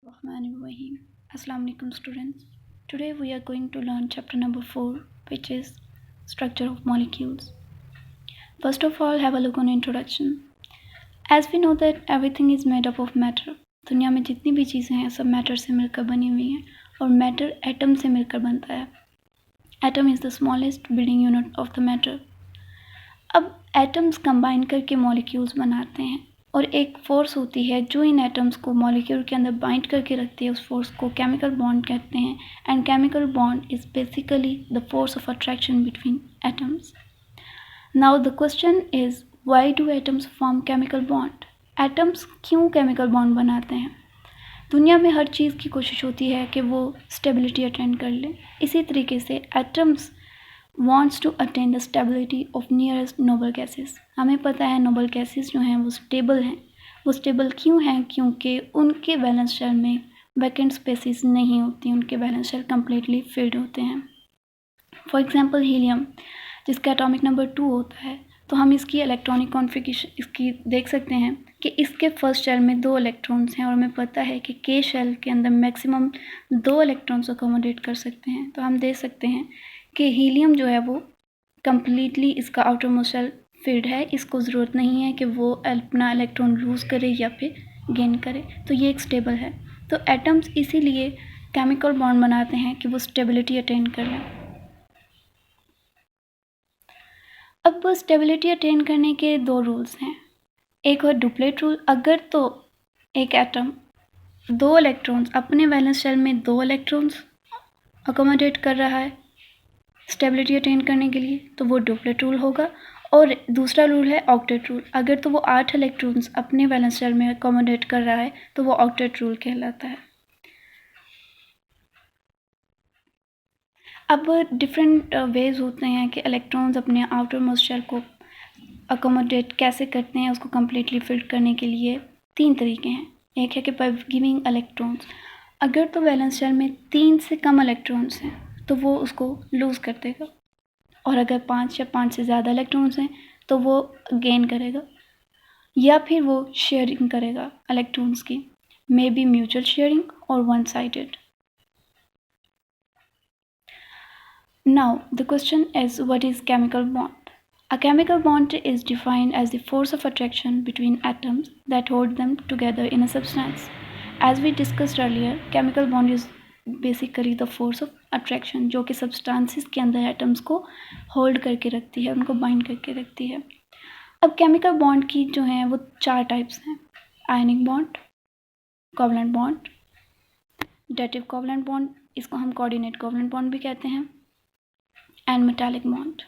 Bismillahirrahmanirrahim. Assalamu alaikum students. Today we are going to learn chapter number 4, which is structure of molecules. First of all, have a look on introduction. As we know that everything is made up of matter. दुनिया में जितनी भी चीज़ें हैं सब matter से मिलकर बनी हुई हैं और मैटर एटम से मिलकर बनता है. Atom is the smallest building unit of the matter. अब एटम्स कंबाइन करके मॉलिक्यूल्स बनाते हैं और एक फोर्स होती है जो इन एटम्स को मॉलिक्यूल के अंदर बाइंड करके रखती है. उस फोर्स को केमिकल बॉन्ड कहते हैं and chemical bond is basically the force of attraction between atoms. Now the question is why do atoms form chemical bond. Atoms क्यों केमिकल बॉन्ड बनाते हैं. दुनिया में हर चीज़ की कोशिश होती है कि वो स्टेबिलिटी अटेंड कर ले. इसी तरीके से atoms wants to attain the stability of nearest noble gases. हमें पता है नोबल गैसेस जो हैं वो स्टेबल हैं. वो स्टेबल क्यों हैं? क्योंकि उनके वैलेंस शेल में वैकेंट स्पेसिस नहीं होती, उनके वैलेंस शेल कम्प्लीटली फिल्ड होते हैं. फॉर एग्जांपल हीलियम जिसका एटॉमिक नंबर 2 होता है, तो हम इसकी इलेक्ट्रॉनिक कॉन्फ़िगरेशन इसकी देख सकते हैं कि इसके फर्स्ट शेल में 2 इलेक्ट्रॉन्स हैं और हमें पता है कि के शेल के अंदर मैक्सिमम 2 इलेक्ट्रॉन्स अकोमोडेट कर सकते हैं. तो हम देख सकते हैं कि हीलियम जो है वो कम्प्लीटली इसका आउटर मोस्ट शेल फिल्ड है. इसको ज़रूरत नहीं है कि वो अपना इलेक्ट्रॉन लूज़ करे या फिर गेन करे. तो ये एक स्टेबल है. तो एटम्स इसीलिए केमिकल बॉन्ड बनाते हैं कि वो स्टेबिलिटी अटेन कर लें. अब स्टेबिलिटी अटेन करने के 2 रूल्स हैं. एक है डुप्लेट रूल. अगर तो एक एटम 2 इलेक्ट्रॉन्स अपने वैलेंस शेल में 2 इलेक्ट्रॉन्स अकोमोडेट कर रहा है स्टेबिलिटी अटेन करने के लिए, तो वो डुप्लेट रूल होगा. और दूसरा रूल है ऑक्टेट रूल. अगर तो वो 8 इलेक्ट्रॉन्स अपने वैलेंस शेल में अकोमोडेट कर रहा है तो वो ऑक्टेट रूल कहलाता है. अब डिफरेंट वेज होते हैं कि इलेक्ट्रॉन्स अपने आउटर मोस्ट शेल को अकोमोडेट कैसे करते हैं. उसको कम्प्लीटली फिल करने के लिए 3 तरीके हैं. एक है कि बाय गिविंग इलेक्ट्रॉन्स. अगर तो वैलेंस शेल में 3 से कम इलेक्ट्रॉन्स हैं तो वो उसको लूज़ कर देगा, और अगर 5 या 5 से ज़्यादा इलेक्ट्रॉन्स हैं तो वो गेन करेगा या फिर वो शेयरिंग करेगा इलेक्ट्रॉन्स की. मे बी म्यूचुअल शेयरिंग और one sided. Now the question is what is chemical bond. A chemical bond is defined as the force of attraction between atoms that hold them together in a substance. As we discussed earlier, chemical bond is basically the force of attraction जो कि substances के अंदर atoms को hold करके रखती है, उनको bind करके रखती है. अब केमिकल बॉन्ड की जो हैं वो 4 टाइप्स हैं. Ionic bond, covalent bond, dative covalent bond, इसको हम कोऑर्डिनेट कोवलेंट बॉन्ड भी कहते हैं, and metallic bond.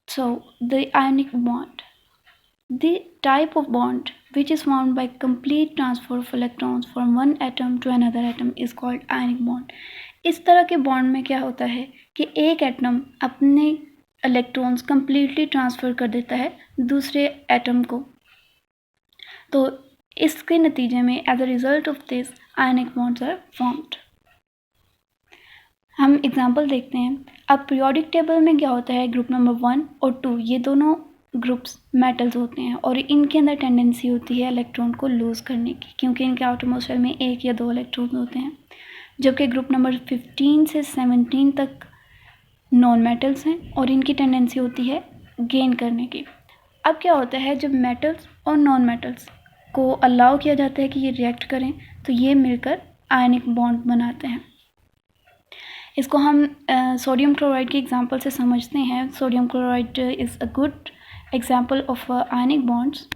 So the ionic bond, the type of bond which is formed by complete transfer of electrons from one atom to another atom is called ionic bond. इस तरह के bond में क्या होता है कि एक एटम अपने इलेक्ट्रॉन्स कम्प्लीटली ट्रांसफ़र कर देता है दूसरे एटम को. तो इसके नतीजे में as a result of this ionic bonds are formed. हम एग्जांपल देखते हैं. अब पीरियोडिक टेबल में क्या होता है, ग्रुप नंबर 1 और 2 ये दोनों ग्रुप्स मेटल्स होते हैं और इनके अंदर टेंडेंसी होती है इलेक्ट्रॉन को लूज़ करने की, क्योंकि इनके आउटर मोस्ट शेल में 1 या 2 इलेक्ट्रॉन होते हैं. जबकि ग्रुप नंबर 15 से 17 तक नॉन मेटल्स हैं और इनकी टेंडेंसी होती है गेन करने की. अब क्या होता है, जब मेटल्स और नॉन मेटल्स को अलाउ किया जाता है कि ये रिएक्ट करें तो ये मिलकर आयनिक बॉन्ड बनाते हैं. इसको हम सोडियम क्लोराइड के एग्जाम्पल से समझते हैं. Sodium chloride is a good example of ionic bonds.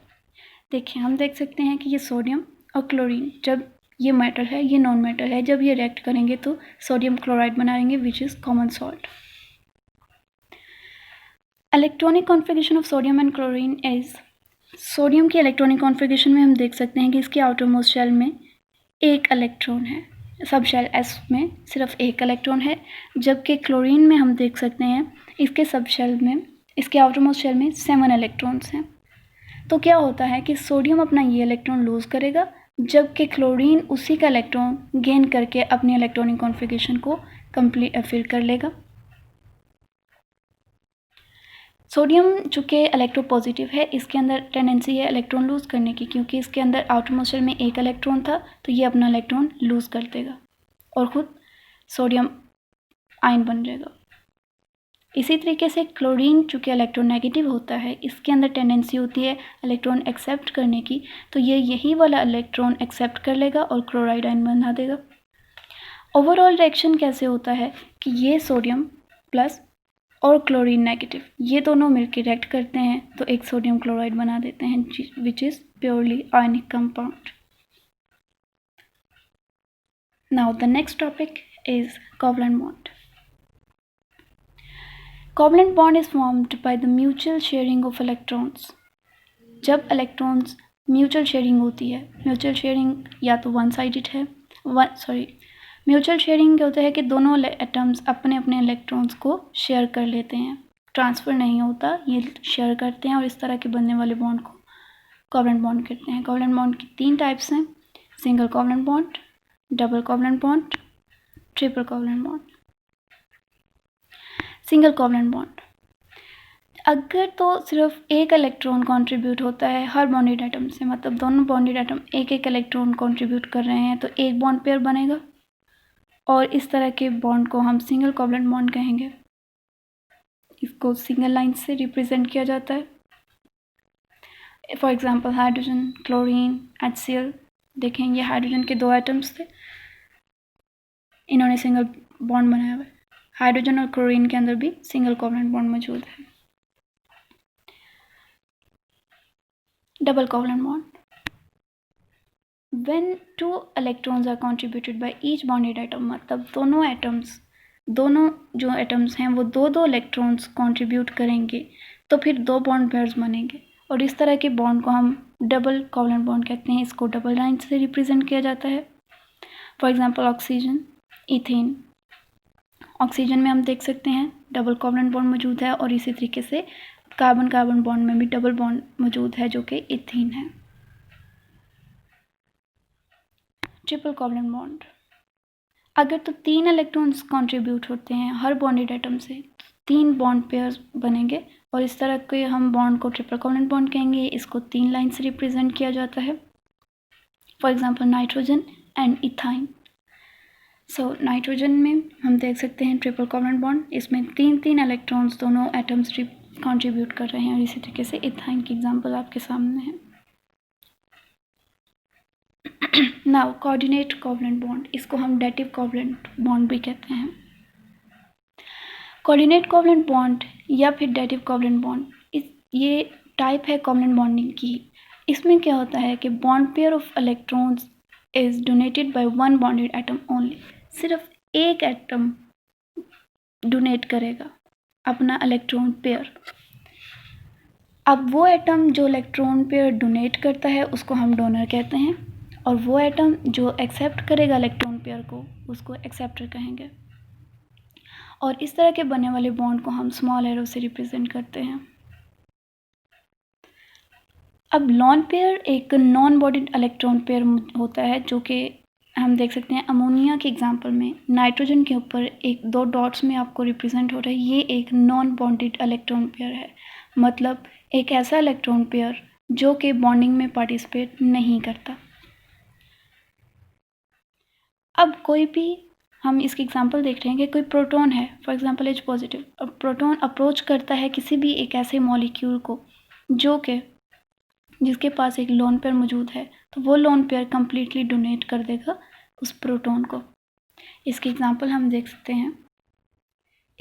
देखिए हम देख सकते हैं कि ये सोडियम और क्लोरीन, जब ये मेटल है ये नॉन मेटल है, जब ये रिएक्ट करेंगे तो सोडियम क्लोराइड बनाएंगे which is common salt. Electronic configuration of sodium and chlorine is, sodium की इलेक्ट्रॉनिक कॉन्फ़िगरेशन में हम देख सकते हैं कि इसके आउटर मोस्ट शेल में 1 इलेक्ट्रॉन है, सब शेल एस में सिर्फ 1 इलेक्ट्रॉन है. जबकि क्लोरीन में हम देख सकते हैं इसके सब शेल में, इसके आउटर मोस्ट शेल में 7 इलेक्ट्रॉन्स हैं. तो क्या होता है कि सोडियम अपना ये इलेक्ट्रॉन लूज़ करेगा, जबकि क्लोरीन उसी का इलेक्ट्रॉन गेन करके अपनी इलेक्ट्रॉनिक कॉन्फ़िगरेशन को फिल कर लेगा. सोडियम चूँकि इलेक्ट्रोपॉजिटिव है, इसके अंदर टेंडेंसी है इलेक्ट्रॉन लूज़ करने की, क्योंकि इसके अंदर आउटर मोस्टर में एक इलेक्ट्रॉन था, तो ये अपना इलेक्ट्रॉन लूज़ कर देगा और ख़ुद सोडियम आयन बन जाएगा। इसी तरीके से क्लोरीन चूँकि इलेक्ट्रोनेगेटिव होता है, इसके अंदर टेंडेंसी होती है इलेक्ट्रॉन एक्सेप्ट करने की, तो ये यही वाला इलेक्ट्रॉन एक्सेप्ट कर लेगा और क्लोराइड आयन बना देगा। ओवरऑल रिएक्शन कैसे होता है कि ये सोडियम प्लस और क्लोरीन नेगेटिव, ये दोनों मिलकर रिएक्ट करते हैं तो एक सोडियम क्लोराइड बना देते हैं, which is purely ionic compound. Now the next topic is covalent bond. Covalent bond is formed by the mutual sharing of electrons. जब इलेक्ट्रॉन्स म्यूचुअल शेयरिंग होती है, म्यूचुअल शेयरिंग या तो वन साइडेड है, mutual sharing क्या होता है कि दोनों एटम्स अपने अपने इलेक्ट्रॉन्स को शेयर कर लेते हैं, ट्रांसफ़र नहीं होता, ये शेयर करते हैं और इस तरह के बनने वाले बॉन्ड को कोवलेंट बॉन्ड कहते हैं। कोवलेंट बॉन्ड की 3 टाइप्स हैं, single covalent bond, double covalent bond, triple covalent bond. Single covalent bond, अगर तो सिर्फ एक इलेक्ट्रॉन कंट्रीब्यूट होता है हर बॉन्डेड एटम से, मतलब दोनों बॉन्डेड एटम एक एक इलेक्ट्रॉन कंट्रीब्यूट कर रहे हैं, तो एक बॉन्ड पेयर बनेगा और इस तरह के बॉन्ड को हम सिंगल कोवलेंट बॉन्ड कहेंगे। इसको सिंगल लाइन से रिप्रेजेंट किया जाता है। For example hydrogen, chlorine, HCl, देखें ये हाइड्रोजन के 2 एटम्स थे, इन्होंने सिंगल बॉन्ड बनाया हुआ है। हाइड्रोजन और क्लोरीन के अंदर भी सिंगल कोवलेंट बॉन्ड मौजूद है। Double covalent bond, when 2 electrons are contributed by each bonded atom, मतलब दोनों जो एटम्स हैं वो 2 इलेक्ट्रॉन्स कंट्रीब्यूट करेंगे तो फिर 2 बॉन्ड पेयर्स बनेंगे और इस तरह के बॉन्ड को हम डबल कोवलेंट बॉन्ड कहते हैं। इसको डबल लाइन से रिप्रेजेंट किया जाता है। For example oxygen, ethane. Oxygen में हम देख सकते हैं डबल कोवलेंट बॉन्ड मौजूद है और इसी तरीके से कार्बन कार्बन बॉन्ड में भी डबल बॉन्ड मौजूद है जो कि इथेन है। ट्रिपल कोवलेंट बॉन्ड, अगर तो 3 इलेक्ट्रॉन्स कंट्रीब्यूट होते हैं हर बॉन्डेड एटम से, 3 बॉन्ड पेयर्स बनेंगे और इस तरह के हम बॉन्ड को ट्रिपल कोवलेंट बॉन्ड कहेंगे। इसको 3 लाइन से रिप्रेजेंट किया जाता है। For example nitrogen and ethyne. So nitrogen में हम देख सकते हैं ट्रिपल कोवलेंट बॉन्ड, इसमें 3 इलेक्ट्रॉन्स दोनों एटम्स कंट्रीब्यूट कर रहे हैं और इसी तरीके से इथाइन की एग्जाम्पल आपके सामने है। नाउ कोऑर्डिनेट कोवलेंट बॉन्ड, इसको हम डेटिव कोवलेंट बॉन्ड भी कहते हैं। कोऑर्डिनेट कोवलेंट बॉन्ड या फिर डेटिव कोवलेंट बॉन्ड, ये टाइप है कोवलेंट बॉन्डिंग की। इसमें क्या होता है कि bond pair of electrons is donated by one bonded atom only. सिर्फ एक एटम डोनेट करेगा अपना इलेक्ट्रॉन पेयर। अब वो एटम जो इलेक्ट्रॉन पेयर डोनेट करता है उसको हम डोनर कहते हैं और वो एटम जो एक्सेप्ट करेगा इलेक्ट्रॉन पेयर को उसको एक्सेप्टर कहेंगे। और इस तरह के बनने वाले बॉन्ड को हम स्मॉल एरो से रिप्रेजेंट करते हैं। अब लॉन पेयर एक नॉन बॉन्डेड इलेक्ट्रॉन पेयर होता है जो कि हम देख सकते हैं अमोनिया के एग्जांपल में नाइट्रोजन के ऊपर 1-2 डॉट्स में आपको रिप्रेजेंट हो रहा है। ये एक नॉन बॉन्डेड इलेक्ट्रॉन पेयर है, मतलब एक ऐसा इलेक्ट्रॉन पेयर जो कि बॉन्डिंग में पार्टिसिपेट नहीं करता। अब कोई भी हम इसकी एग्जांपल देख रहे हैं कि कोई प्रोटॉन है, फॉर एग्जांपल H पॉजिटिव। अब प्रोटॉन अप्रोच करता है किसी भी एक ऐसे मॉलिक्यूल को जो कि जिसके पास एक लोन पेयर मौजूद है, तो वो लोन पेयर कम्प्लीटली डोनेट कर देगा उस प्रोटॉन को। इसकी एग्जांपल हम देख सकते हैं।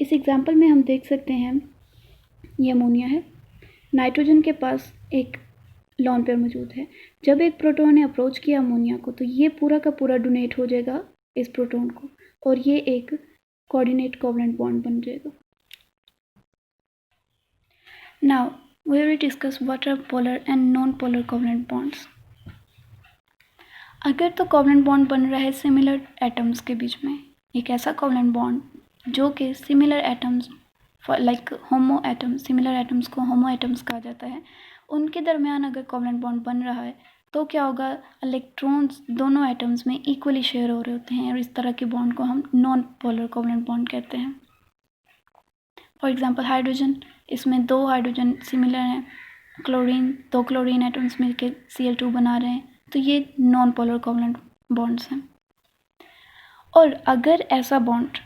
इस एग्जांपल में हम देख सकते हैं ये अमोनिया है, नाइट्रोजन के पास एक लोन पेयर मौजूद है। जब एक प्रोटॉन ने अप्रोच किया अमोनिया को तो ये पूरा का पूरा डोनेट हो जाएगा इस प्रोटॉन को और ये एक कोऑर्डिनेट कोवलेंट बॉन्ड बन जाएगा। Now we will discuss what are polar and non-polar covalent bonds. अगर तो कोवलेंट बॉन्ड बन रहा है सिमिलर एटम्स के बीच में, एक ऐसा कोवलेंट बॉन्ड जो कि सिमिलर एटम्स लाइक होमो एटम्स, सिमिलर एटम्स को होमो एटम्स कहा जाता है, उनके दरमियान अगर कोवलेंट बॉन्ड बन रहा है तो क्या होगा, इलेक्ट्रॉन्स दोनों एटम्स में इक्वली शेयर हो रहे होते हैं और इस तरह के बॉन्ड को हम नॉन पोलर कोवलेंट बॉन्ड कहते हैं। फॉर एग्जांपल हाइड्रोजन, इसमें 2 हाइड्रोजन सिमिलर हैं, क्लोरीन 2 क्लोरीन एटम्स मिलके Cl2 बना रहे हैं, तो ये नॉन पोलर कोवलेंट बॉन्ड्स हैं। और अगर ऐसा बॉन्ड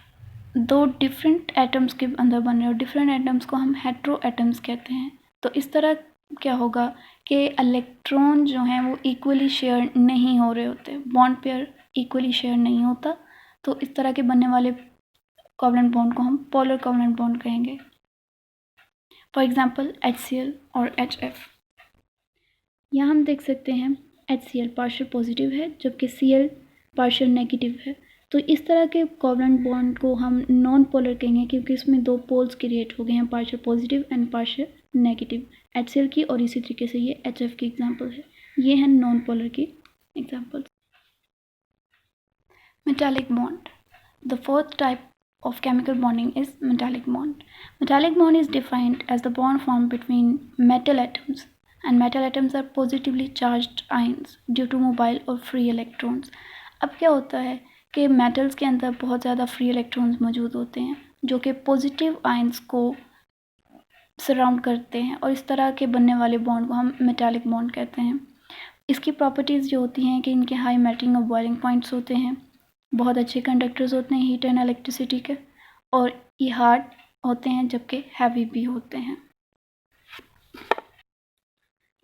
2 डिफरेंट एटम्स के अंदर बन रहे हैं और डिफरेंट एटम्स को हम हेट्रो एटम्स कहते हैं, तो इस तरह क्या होगा कि इलेक्ट्रॉन जो हैं वो इक्वली शेयर नहीं हो रहे होते, बॉन्ड पेयर इक्वली शेयर नहीं होता, तो इस तरह के बनने वाले कोवलेंट बॉन्ड को हम पोलर कोवलेंट बॉन्ड कहेंगे। फॉर एग्जांपल HCl और HF। यहाँ हम देख सकते हैं HCl पार्शियल पॉजिटिव है जबकि Cl पार्शियल नेगेटिव है, तो इस तरह के कोवलेंट बॉन्ड को हम नॉन पोलर कहेंगे क्योंकि इसमें 2 पोल्स क्रिएट हो गए हैं, partial positive and partial negative HCl की, और इसी तरीके से ये HF की एग्जांपल है। ये हैं नॉन पोलर की examples. Metallic bond. The fourth type of chemical bonding is metallic bond. Metallic bond is defined as the bond formed between metal atoms, and metal atoms are positively charged ions due to mobile or free electrons. अब क्या होता है कि metals के अंदर बहुत ज़्यादा free electrons मौजूद होते हैं जो कि पॉजिटिव आयंस को सराउंड करते हैं, और इस तरह के बनने वाले बॉन्ड को हम मेटालिक बॉन्ड कहते हैं। इसकी प्रॉपर्टीज़ जो होती हैं कि इनके हाई मेल्टिंग और बॉइलिंग पॉइंट्स होते हैं, बहुत अच्छे कंडक्टर्स होते हैं हीट एंड इलेक्ट्रिसिटी के, और ये हार्ड होते हैं जबकि हैवी भी होते हैं।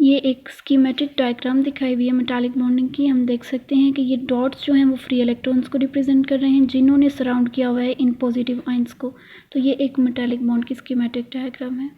ये एक स्कीमेटिक डायग्राम दिखाई हुई है मेटालिक बॉन्डिंग की। हम देख सकते हैं कि ये डॉट्स जो हैं वो फ्री इलेक्ट्रॉन्स को रिप्रेजेंट कर रहे हैं जिन्होंने सराउंड किया हुआ है इन पॉजिटिव आयंस को। तो ये एक मेटालिक बॉन्ड की स्कीमेटिक डायग्राम है।